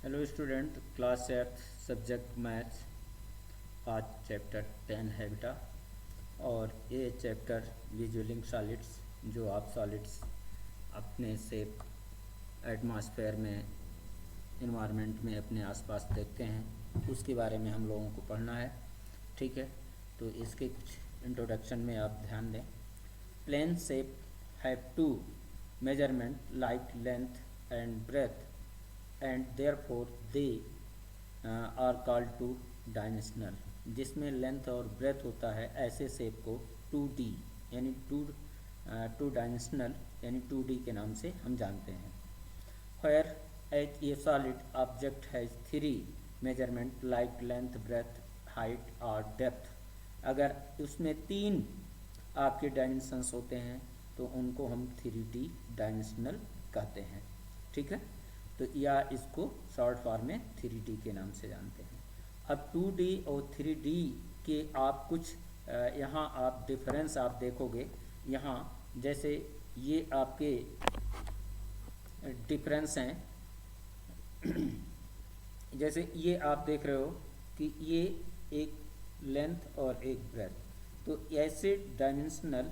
Hello student, class 8 subject maths. आज chapter 10 है बेटा। और ये चैप्टर विजुअलिंग सॉलिड्स, जो आप सॉलिड्स अपने से एटमॉस्फेयर में, इन्वायरमेंट में अपने आसपास देखते हैं, उसके बारे में हम लोगों को पढ़ना है। ठीक है, तो इसके कुछ इंट्रोडक्शन में आप ध्यान दें। Plane shape have two measurement like length and breadth and therefore they are called two dimensional. जिसमें लेंथ और ब्रेथ होता है, ऐसे शेप को 2D यानी टू डायमेंशनल यानी 2D के नाम से हम जानते हैं। Where a solid object has 3 measurement like length, breadth, height और depth, अगर उसमें 3 आपके डायमेंशंस होते हैं तो उनको हम 3D डायमेंशनल कहते हैं। ठीक है, तो या इसको शॉर्ट फॉर्म में 3D के नाम से जानते हैं। अब 2D और 3D के आप कुछ यहाँ आप डिफरेंस आप देखोगे। यहाँ जैसे ये आपके डिफरेंस हैं। जैसे ये आप देख रहे हो कि ये एक लेंथ और एक ब्रेथ, तो ऐसे डायमेंशनल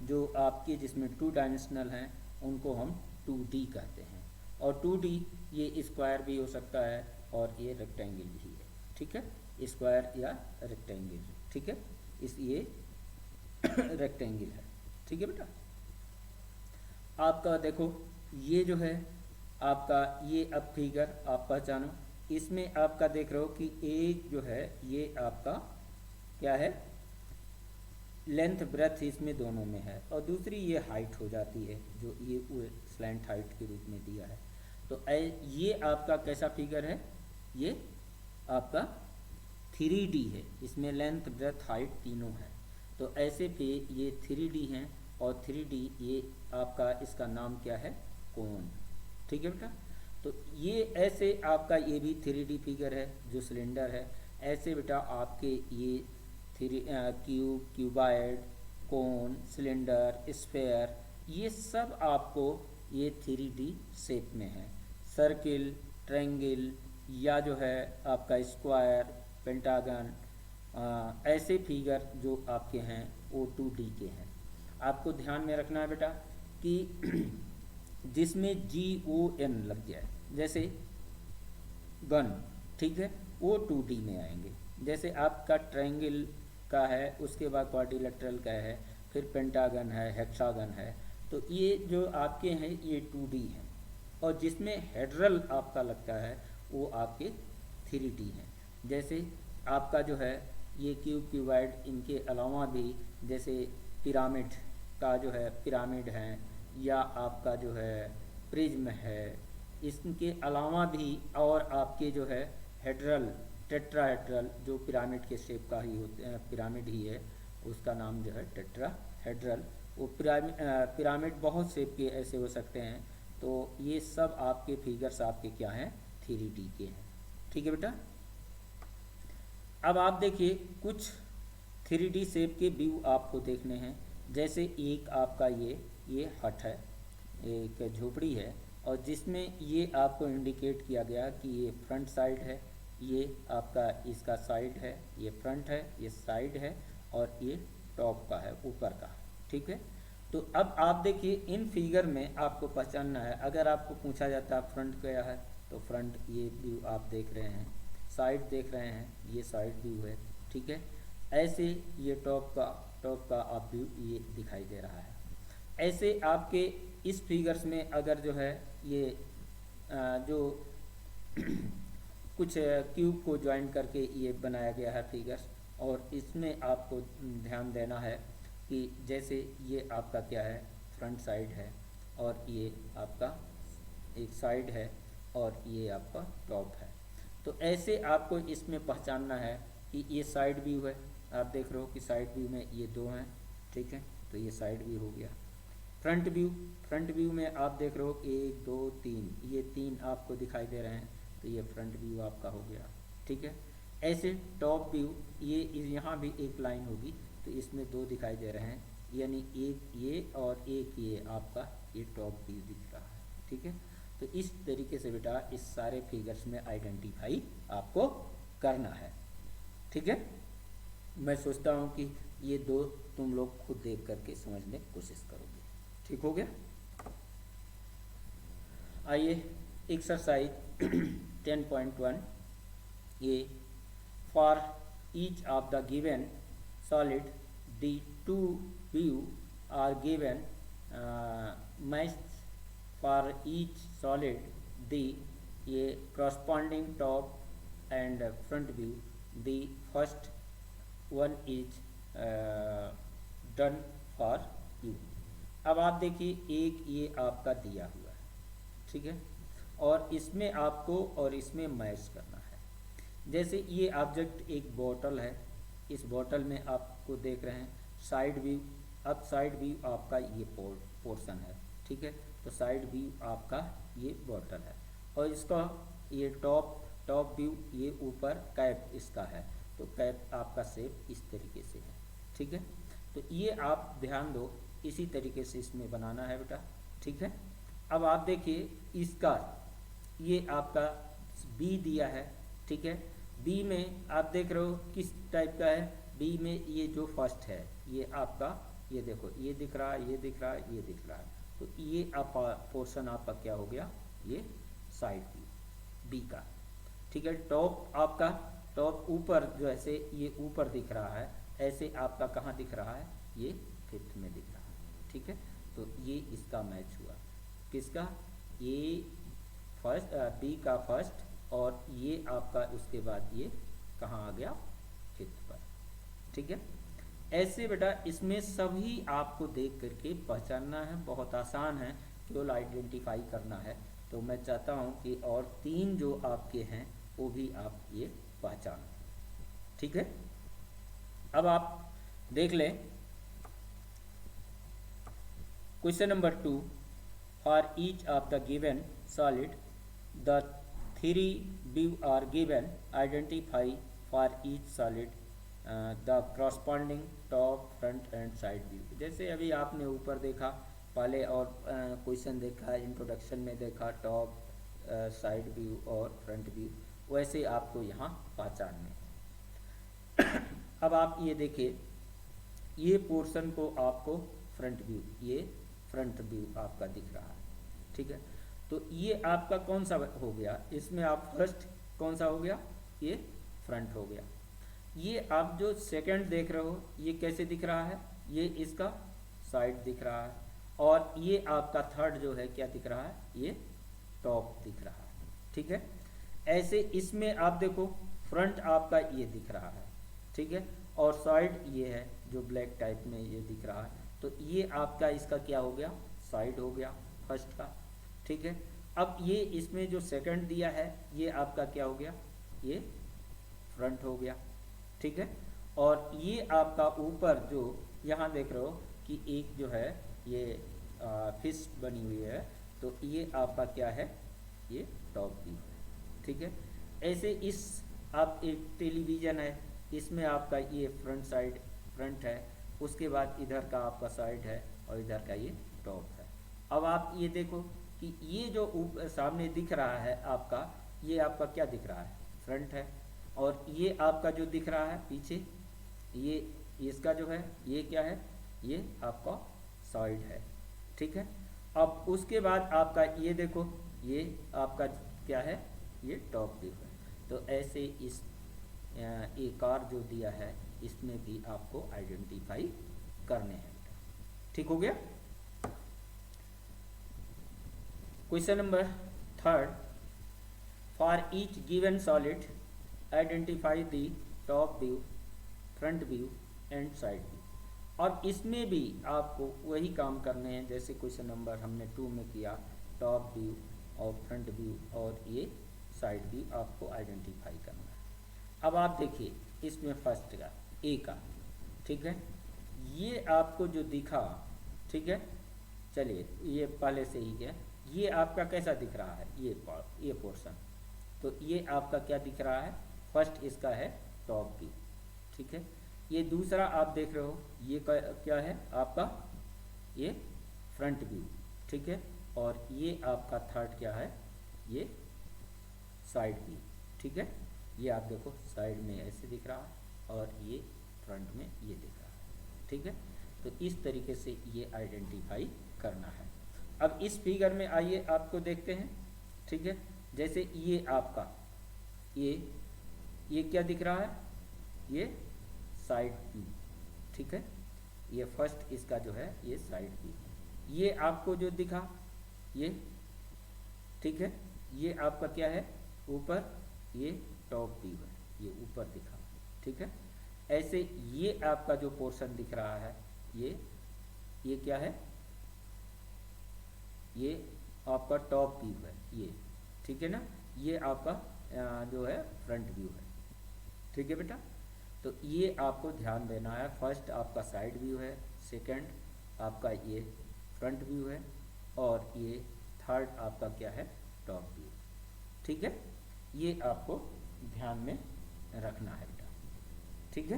जो आपके जिसमें 2 डायमेंशनल हैं उनको हम 2D कहते हैं। और 2D ये स्क्वायर भी हो सकता है और ये रेक्टेंगल भी है। ठीक है, स्क्वायर या रेक्टेंगल। ठीक है, इस ये रेक्टेंगल है। ठीक है बेटा, आपका देखो ये जो है आपका, ये अब फिगर आप पहचानो। इसमें आपका देख रहे हो कि एक जो है ये आपका क्या है, लेंथ ब्रेथ इसमें दोनों में है, और दूसरी ये हाइट हो जाती है जो ये स्लैंट हाइट के रूप में दिया है। तो ये आपका कैसा फिगर है, ये आपका 3D है। इसमें लेंथ ब्रेथ हाइट तीनों है। तो ऐसे पे ये 3D हैं और 3D ये आपका, इसका नाम क्या है, कोन। ठीक है बेटा, तो ये ऐसे आपका ये भी 3D फिगर है जो सिलेंडर है। ऐसे बेटा आपके ये क्यूब, क्यूबाइड, कोन, सिलेंडर, स्फेयर, ये सब आपको ये 3D शेप में है। सर्किल, ट्रायंगल या जो है आपका स्क्वायर, पेंटागन, ऐसे फिगर जो आपके हैं वो 2D के हैं। आपको ध्यान में रखना है बेटा कि जिसमें GON लग जाए, जैसे गन, ठीक है, वो 2D में आएंगे। जैसे आपका ट्रायंगल का है, उसके बाद क्वाड्रिलेटरल का है, फिर पेंटागन है, हेक्सागन है, तो ये जो आपके हैं ये 2D हैं। और जिसमें हेड्रल आपका लगता है वो आपके 3D हैं। जैसे आपका जो है ये क्यूब, क्यूबाइड, इनके अलावा भी जैसे पिरामिड का जो है पिरामिड हैं, या आपका जो है प्रिज्म है, इसके अलावा भी और आपके जो है हेड्रल, टेट्राहेड्रल, जो पिरामिड के शेप का ही होते हैं, पिरामिड ही है, उसका नाम जो है टेट्राहेड्रल। वो पिरामिड बहुत शेप के ऐसे हो सकते हैं। तो ये सब आपके फिगर्स आपके क्या हैं, 3D के हैं। ठीक है बेटा, अब आप देखिए कुछ 3D शेप के व्यू आपको देखने हैं। जैसे एक आपका ये हट है, एक झोपड़ी है, और जिसमें ये आपको इंडिकेट किया गया कि ये फ्रंट साइड है, ये आपका इसका साइड है, ये फ्रंट है, ये साइड है, और ये टॉप का है, ऊपर का। ठीक है, तो अब आप देखिए इन फिगर में आपको पहचानना है। अगर आपको पूछा जाता है फ्रंट क्या है, तो फ्रंट ये व्यू आप देख रहे हैं, साइड देख रहे हैं, ये साइड व्यू है। ठीक है, ऐसे ये टॉप का आप व्यू ये दिखाई दे रहा है। ऐसे आपके इस फिगर्स में अगर जो है ये जो कुछ क्यूब को ज्वाइन करके ये बनाया गया है फिगर्स, और इसमें आपको ध्यान देना है कि जैसे ये आपका क्या है, फ्रंट साइड है, और ये आपका एक साइड है, और ये आपका टॉप है। तो ऐसे आपको इसमें पहचानना है कि ये साइड व्यू है। आप देख रहे हो कि साइड व्यू में ये दो हैं। ठीक है, तो ये साइड व्यू हो गया। फ्रंट व्यू में आप देख रहे हो 1 2 3, ये 3 आपको दिखाई दे रहे हैं, तो ये फ्रंट व्यू आपका हो गया। ठीक है, ऐसे टॉप व्यू, ये यहाँ भी एक लाइन होगी, तो इसमें 2 दिखाई दे रहे हैं, यानी एक ये और एक ये आपका ये टॉप व्यू दिख रहा है। ठीक है, तो इस तरीके से बेटा इस सारे फिगर्स में आइडेंटिफाई आपको करना है, ठीक है। मैं सोचता हूँ कि ये दो तुम लोग खुद देख करके समझने की कोशिश करोगे, ठीक हो गया। आइए एक्सरसाइज 10.1 ये for each of the given solid the two view are given match for each solid the ये corresponding top and front view the first one is done for you. अब आप देखिए एक ये आपका दिया हुआ है, ठीक है, और इसमें आपको और इसमें मैच करना है। जैसे ये ऑब्जेक्ट एक बोतल है, इस बोतल में आपको देख रहे हैं साइड व्यू। अब साइड व्यू आपका ये पोर्शन है, ठीक है, तो साइड व्यू आपका ये बोतल है, और इसका ये टॉप व्यू ये ऊपर कैप इसका है, तो कैप आपका शेप इस तरीके से है, ठीक है। तो ये आप ध्यान दो, इसी तरीके से इसमें बनाना है बेटा, ठीक है। अब आप देखिए इसका ये आपका बी दिया है, ठीक है। बी में आप देख रहे हो किस टाइप का है, बी में ये जो फर्स्ट है ये आपका, ये देखो ये दिख रहा है, ये दिख रहा है, ये दिख रहा है, तो ये आप पोर्शन आपका क्या हो गया, ये साइड व्यू बी का, ठीक है। टॉप आपका टॉप ऊपर जो ऐसे ये ऊपर दिख रहा है, ऐसे आपका कहाँ दिख रहा है, ये फिफ्थ में दिख रहा है, ठीक है। तो ये इसका मैच हुआ, किसका, ये फर्स्ट बी का फर्स्ट, और ये आपका उसके बाद ये कहाँ आ गया, फिफ्थ पर, ठीक है। ऐसे बेटा इसमें सभी आपको देख करके पहचानना है, बहुत आसान है, केवल आइडेंटिफाई करना है। तो मैं चाहता हूँ कि और तीन जो आपके हैं वो भी आप ये पहचान, ठीक है। अब आप देख लें question number 2, for each of the given solid the three view are given, identify for each solid the corresponding top front and side view. जैसे अभी आपने ऊपर देखा पहले, और क्वेश्चन देखा, इंट्रोडक्शन में देखा टॉप साइड व्यू और फ्रंट व्यू, वैसे आपको यहाँ पहचानने। अब आप ये देखिए ये पोर्शन को आपको फ्रंट व्यू, ये फ्रंट व्यू आपका दिख रहा है, ठीक है। तो ये आपका कौन सा हो गया, इसमें आप फर्स्ट कौन सा हो गया, ये फ्रंट हो गया। ये आप जो सेकंड देख रहे हो ये कैसे दिख रहा है, ये इसका साइड दिख रहा है, और ये आपका थर्ड जो है क्या दिख रहा है, ये टॉप दिख रहा है, ठीक है। ऐसे इसमें आप देखो फ्रंट आपका ये दिख रहा है, ठीक है, और साइड ये है जो ब्लैक टाइप में ये दिख रहा है, तो ये आपका इसका क्या हो गया, साइड हो गया फर्स्ट का, ठीक है। अब ये इसमें जो सेकंड दिया है ये आपका क्या हो गया, ये फ्रंट हो गया, ठीक है। और ये आपका ऊपर जो यहाँ देख रहे हो कि एक जो है ये फिश बनी हुई है, तो ये आपका क्या है, ये टॉप व्यू है, ठीक है। ऐसे इस आप एक टेलीविज़न है, इसमें आपका ये फ्रंट साइड फ्रंट है, उसके बाद इधर का आपका साइड है, और इधर का ये टॉप है। अब आप ये देखो कि ये जो सामने दिख रहा है आपका, ये आपका क्या दिख रहा है, फ्रंट है, और ये आपका जो दिख रहा है पीछे, ये इसका जो है ये क्या है, ये आपका साइड है, ठीक है। अब उसके बाद आपका ये देखो ये आपका क्या है, ये टॉप व्यू है। तो ऐसे इस एक और जो दिया है इसमें भी आपको आइडेंटिफाई करने हैं, ठीक हो गया। Question number 3, for each given solid identify the top view, front view and side view. और इसमें भी आपको वही काम करने हैं जैसे क्वेश्चन नंबर हमने 2 में किया, टॉप व्यू और फ्रंट व्यू और ये साइड व्यू आपको आइडेंटिफाई करना है। अब आप देखिए इसमें फर्स्ट का ए का, ठीक है, ये आपको जो दिखा, ठीक है, चलिए ये पहले से ही है, ये आपका कैसा दिख रहा है, ये पोर्शन, तो ये आपका क्या दिख रहा है, फर्स्ट इसका है टॉप व्यू, ठीक है। ये दूसरा आप देख रहे हो ये क्या है आपका, ये फ्रंट व्यू, ठीक है। और ये आपका थर्ड क्या है, ये साइड व्यू। ठीक है, ये आप देखो साइड में ऐसे दिख रहा है और ये फ्रंट में ये दिख रहा है। ठीक है, तो इस तरीके से ये आइडेंटिफाई करना है। अब इस फिगर में आइए आपको देखते हैं। ठीक है, जैसे ये आपका ये क्या दिख रहा है, ये साइड व्यू। ठीक है, ये फर्स्ट इसका जो है ये साइड व्यू। ये आपको जो दिखा ये, ठीक है, ये आपका क्या है ऊपर, ये टॉप व्यू है, ये ऊपर दिखा। ठीक है, ऐसे ये आपका जो पोर्शन दिख रहा है ये क्या है, ये आपका टॉप व्यू है ये। ठीक है ना, ये आपका जो है फ्रंट व्यू है। ठीक है बेटा, तो ये आपको ध्यान देना है। फर्स्ट आपका साइड व्यू है, सेकंड आपका ये फ्रंट व्यू है, और ये थर्ड आपका क्या है, टॉप व्यू। ठीक है, ये आपको ध्यान में रखना है बेटा। ठीक है,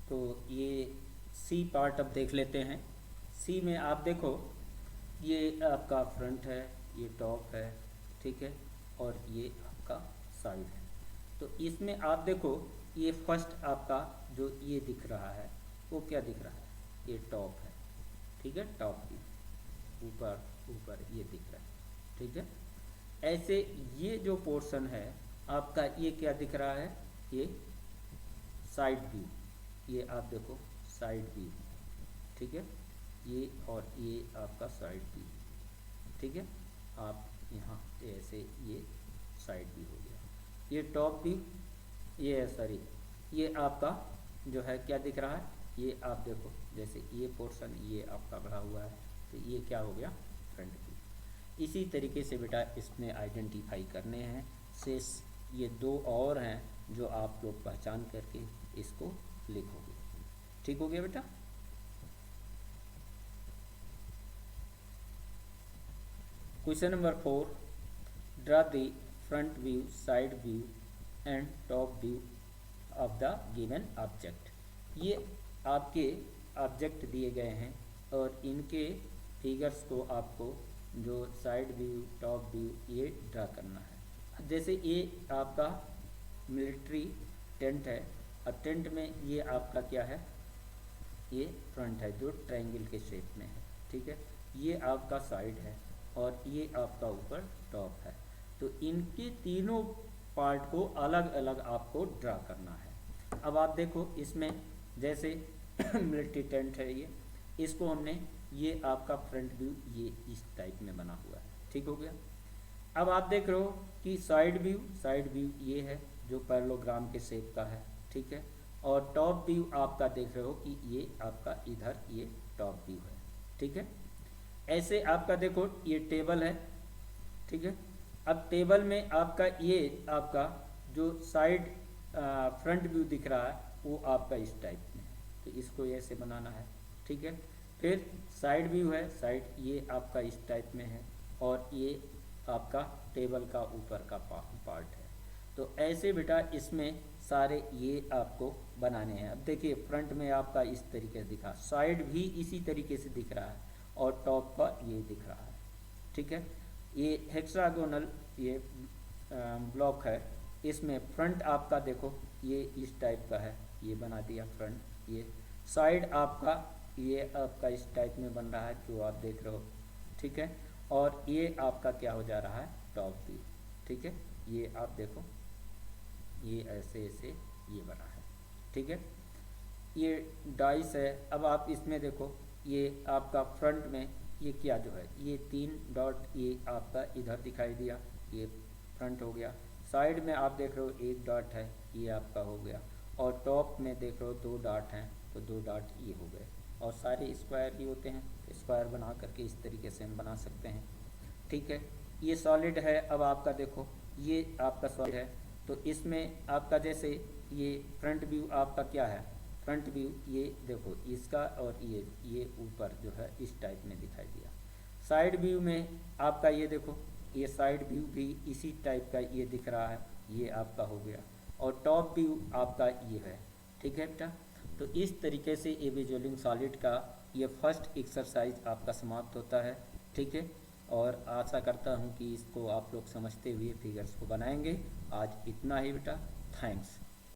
तो ये सी पार्ट अब देख लेते हैं। सी में आप देखो ये आपका फ्रंट है, ये टॉप है। ठीक है, और ये आपका साइड है। तो इसमें आप देखो ये फर्स्ट आपका जो ये दिख रहा है वो क्या दिख रहा है, ये टॉप है। ठीक है, टॉप व्यू ऊपर ऊपर ये दिख रहा है। ठीक है, ऐसे ये जो पोर्शन है आपका ये क्या दिख रहा है, ये साइड व्यू। ये आप देखो साइड व्यू। ठीक है, ये और ये आपका साइड व्यू। ठीक है, आप यहाँ ऐसे ये साइड व्यू हो गया। ये टॉप व्यू, ये सॉरी ये आपका जो है क्या दिख रहा है, ये आप देखो जैसे ये पोर्शन ये आपका बढ़ा हुआ है, तो ये क्या हो गया, फ्रंट व्यू। इसी तरीके से बेटा इसमें आइडेंटिफाई करने हैं। शेष ये दो और हैं जो आप लोग पहचान करके इसको लिखोगे। ठीक हो गया बेटा। Question number 4, draw the front view, side view and top view of the given object. ये आपके ऑब्जेक्ट दिए गए हैं और इनके फिगर्स को आपको जो साइड व्यू टॉप व्यू ये ड्रा करना है। जैसे ये आपका मिलिट्री टेंट है, और टेंट में ये आपका क्या है, ये फ्रंट है जो ट्रायंगल के शेप में है। ठीक है, ये आपका साइड है और ये आपका ऊपर टॉप है। तो इनके तीनों पार्ट को अलग अलग आपको ड्रा करना है। अब आप देखो इसमें जैसे मिलिट्री टेंट है ये, इसको हमने ये आपका फ्रंट व्यू ये इस टाइप में बना हुआ है। ठीक हो गया। अब आप देख रहे हो कि साइड व्यू ये है जो पैरेललोग्राम के शेप का है। ठीक है, और टॉप व्यू आपका देख रहे हो कि ये आपका इधर ये टॉप व्यू है। ठीक है, ऐसे आपका देखो ये टेबल है। ठीक है, अब टेबल में आपका ये आपका जो साइड फ्रंट व्यू दिख रहा है वो आपका इस टाइप में है, तो इसको ऐसे बनाना है। ठीक है, फिर साइड व्यू है, साइड ये आपका इस टाइप में है और ये आपका टेबल का ऊपर का पार्ट है। तो ऐसे बेटा इसमें सारे ये आपको बनाने हैं। अब देखिए फ्रंट में आपका इस तरीके से दिखा, साइड भी इसी तरीके से दिख रहा है और टॉप का ये दिख रहा है। ठीक है, ये हेक्सागोनल ये ब्लॉक है, इसमें फ्रंट आपका देखो ये इस टाइप का है, ये बना दिया फ्रंट। ये साइड आपका ये आपका इस टाइप में बन रहा है जो आप देख रहे हो। ठीक है, और ये आपका क्या हो जा रहा है, टॉप व्यू। ठीक है, ये आप देखो ये ऐसे ऐसे ये बना है। ठीक है, ये डाइस है। अब आप इसमें देखो ये आपका फ्रंट में ये क्या जो है, ये 3 डॉट ये आपका इधर दिखाई दिया, ये फ्रंट हो गया। साइड में आप देख रहे हो 1 डॉट है, ये आपका हो गया। और टॉप में देख रहे हो 2 डॉट हैं, तो 2 डॉट ये हो गए। और सारे स्क्वायर ही होते हैं, स्क्वायर बना करके इस तरीके से हम बना सकते हैं। ठीक है, ये सॉलिड है। अब आपका देखो ये आपका सॉलिड है, तो इसमें आपका जैसे ये फ्रंट व्यू आपका क्या है, फ्रंट व्यू ये देखो इसका और ये ऊपर जो है इस टाइप में दिखाई दिया। साइड व्यू में आपका ये देखो ये साइड व्यू भी इसी टाइप का ये दिख रहा है, ये आपका हो गया। और टॉप व्यू आपका ये है। ठीक है बेटा, तो इस तरीके से ये विजुअलिंग सॉलिड का ये फर्स्ट एक्सरसाइज आपका समाप्त होता है। ठीक है, और आशा करता हूँ कि इसको आप लोग समझते हुए फिगर्स को बनाएंगे। आज इतना ही बेटा, थैंक्स।